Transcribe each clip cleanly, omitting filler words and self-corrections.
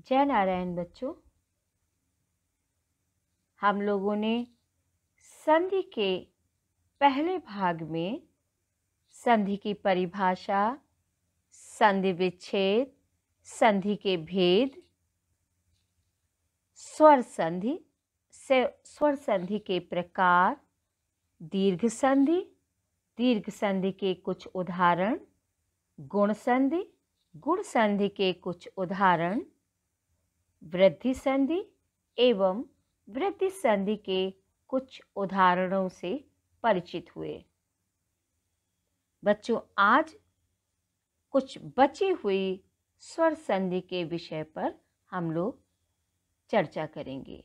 जय नारायण बच्चों, हम लोगों ने संधि के पहले भाग में संधि की परिभाषा, संधि विच्छेद, संधि के भेद, स्वर संधि से स्वर संधि के प्रकार, दीर्घ संधि, दीर्घ संधि के कुछ उदाहरण, गुण संधि, गुण संधि के कुछ उदाहरण, वृद्धि संधि एवं वृद्धि संधि के कुछ उदाहरणों से परिचित हुए। बच्चों, आज कुछ बची हुई स्वर संधि के विषय पर हम लोग चर्चा करेंगे।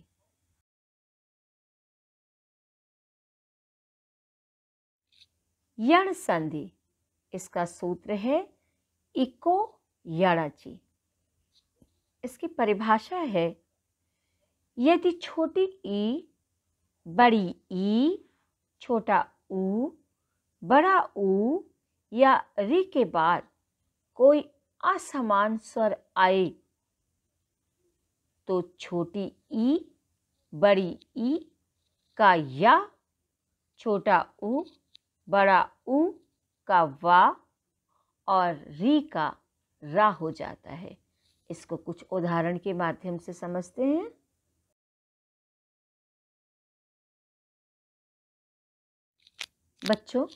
यण संधि, इसका सूत्र है इको यणचि। इसकी परिभाषा है, यदि छोटी ई, बड़ी ई, छोटा ऊ, बड़ा ऊ या री के बाद कोई असमान स्वर आए तो छोटी ई, बड़ी ई का या, छोटा ऊ, बड़ा ऊ का वा और री का रा हो जाता है। इसको कुछ उदाहरण के माध्यम से समझते हैं। बच्चों,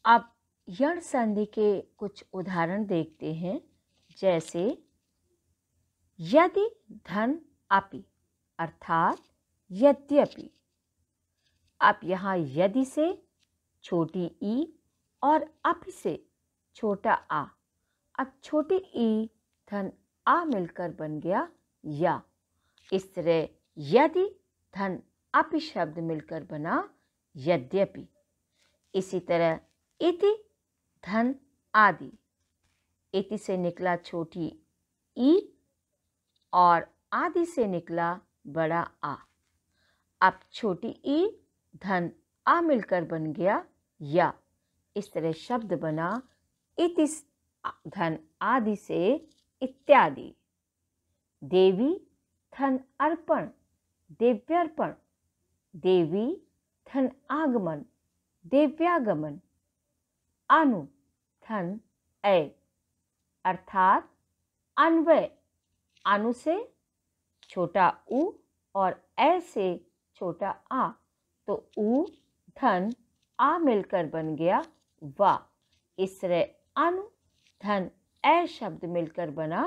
अब यण संधि के कुछ उदाहरण देखते हैं। जैसे यदि धन अपि, अर्थात यद्यपि। अब यहाँ यदि से छोटी ई और अपि से छोटा आ। अब छोटी ई धन आ मिलकर बन गया या। इस तरह यदि धन अपि शब्द मिलकर बना यद्यपि। इसी तरह इति धन आदि, इति से निकला छोटी ई और आदि से निकला बड़ा आ। अब छोटी ई धन आ मिलकर बन गया या। इस तरह शब्द बना इति धन आदि से इत्यादि। देवी धन अर्पण, देव्यर्पण। देवी धन आगमन, देव्यागमन। अनु धन ऐ, अर्थात अन्वय। अनु से छोटा उ और ऐ से छोटा आ, तो उ धन आ मिलकर बन गया वा। इस तरह अनु धन ऐ शब्द मिलकर बना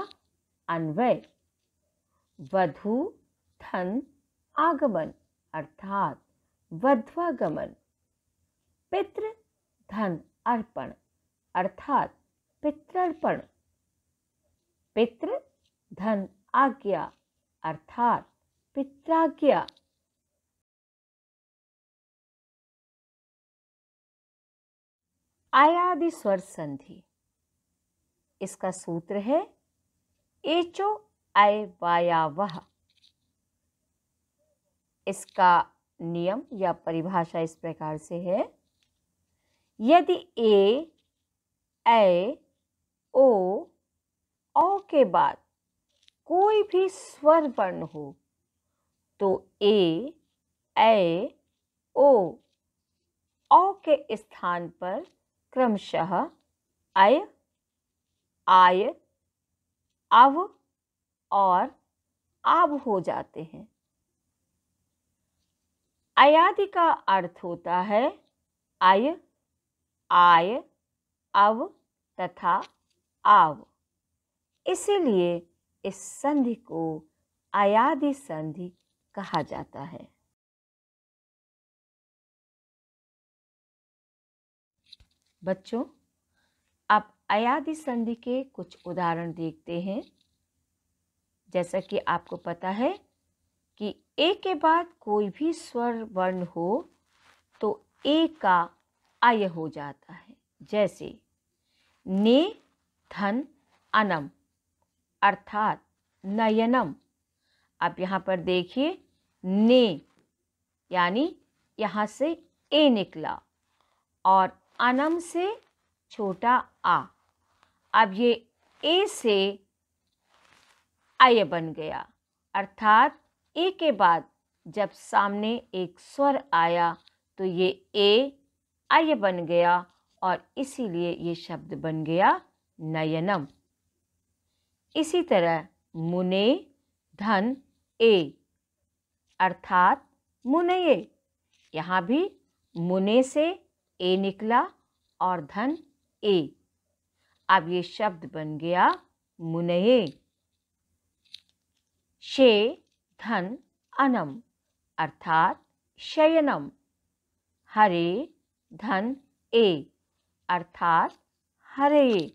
अन्वय। वधू धन आगमन, अर्थात वध्वागमन। पितृ धन अर्पण, अर्थात पितृर्पण। पितृ धन आज्ञा, अर्थात पित्राज्ञा। आयादि स्वर संधि, इसका सूत्र है एचो ऐ वायावह। इसका नियम या परिभाषा इस प्रकार से है, यदि ए, ऐ, ओ, औ के बाद कोई भी स्वर वर्ण हो तो ए, ऐ, ओ, औ के स्थान पर क्रमशः अय, आय, अव और आव हो जाते हैं। अयादि का अर्थ होता है अय, आय, अव तथा आव। इसीलिए इस संधि को अयादि संधि कहा जाता है। बच्चों, अब अयादि संधि के कुछ उदाहरण देखते हैं। जैसा कि आपको पता है कि ए के बाद कोई भी स्वर वर्ण हो तो ए का अय हो जाता है। जैसे ने धन अनम, अर्थात नयनम। अब यहाँ पर देखिए, ने यानी यहाँ से ए निकला और अनम से छोटा आ। अब ये ए से अय बन गया, अर्थात ए के बाद जब सामने एक स्वर आया तो ये ए अय बन गया और इसीलिए ये शब्द बन गया नयनम। इसी तरह मुने धन ए अर्थात मुनये, यहाँ भी मुने से ए निकला और धन ए, अब ये शब्द बन गया मुनये। शे धन अनम अर्थात शयनम, हरे धन ए अर्थात हरे।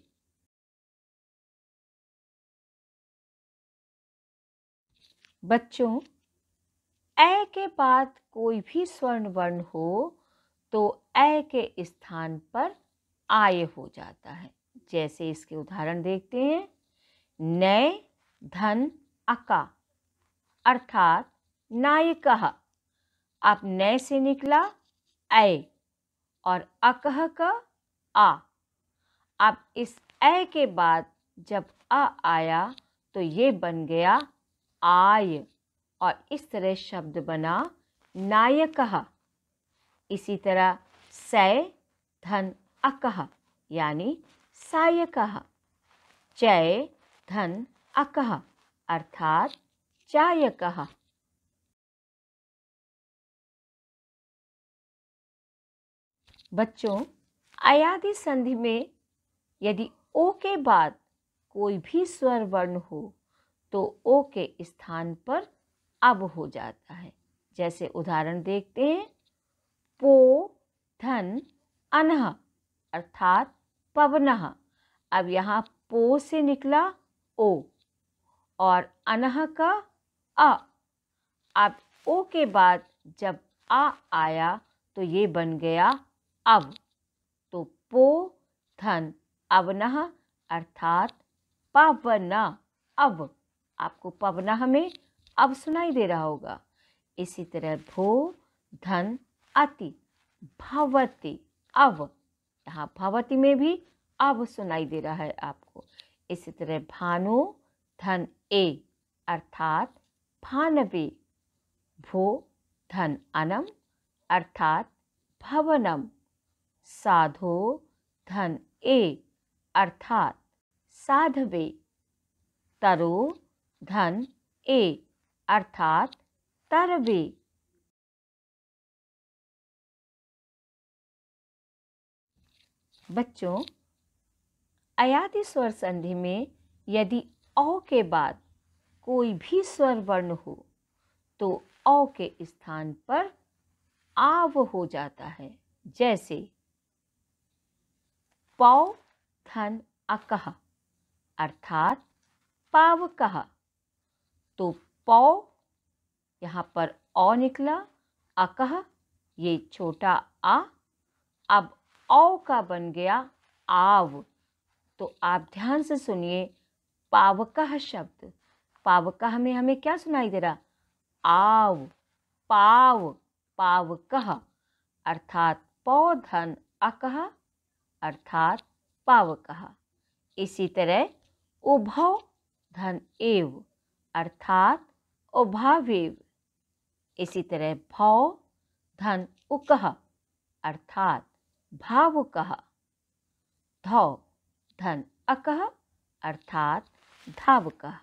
बच्चों, ए के बाद कोई भी स्वर्ण वर्ण हो तो ए के स्थान पर आय हो जाता है। जैसे इसके उदाहरण देखते हैं। नय धन अका अर्थात नायकः, अब नय से निकला ऐ और अकह का आ, अब इस ऐ के बाद जब आ आया तो ये बन गया आय और इस तरह शब्द बना नायकः। इसी तरह सै धन अकः यानी सायकः, चय धन अकः अर्थात चायकः। बच्चों, अयादि संधि में यदि ओ के बाद कोई भी स्वर वर्ण हो तो ओ के स्थान पर अब हो जाता है। जैसे उदाहरण देखते हैं। पो धन अनः अर्थात पवनः, अब यहाँ पो से निकला ओ और अनः का अ, अब ओ के बाद जब आ आया तो ये बन गया अब, तो पो धन अवनः अर्थात पवना अब, आपको पवना में अब सुनाई दे रहा होगा। इसी तरह भो धन अति भवति अब, यहाँ भवति में भी अब सुनाई दे रहा है आपको। इसी तरह भानु धन ए अर्थात भानवे, भो धन अनम अर्थात भवनम, साधो धन ए अर्थात साधवे, तरो धन ए अर्थात तरवे। बच्चों, अयादि स्वर संधि में यदि औ के बाद कोई भी स्वर वर्ण हो तो औ के स्थान पर आव हो जाता है। जैसे पौ धन अकः अर्थात पावकः, तो पौ यहाँ पर औ निकला, अकः ये छोटा आ, अब औ का बन गया आव। तो आप ध्यान से सुनिए, पावकः शब्द, पावकः में हमें क्या सुनाई दे रहा? आव, पाव, पावकः अर्थात पौ धन अकः अर्थात पावकः। इसी तरह उभौ धन एव अर्थात उभावेव। इसी तरह भौ धन उकः अर्थात भावुकः, धौ धन अकः अर्थात धावकः।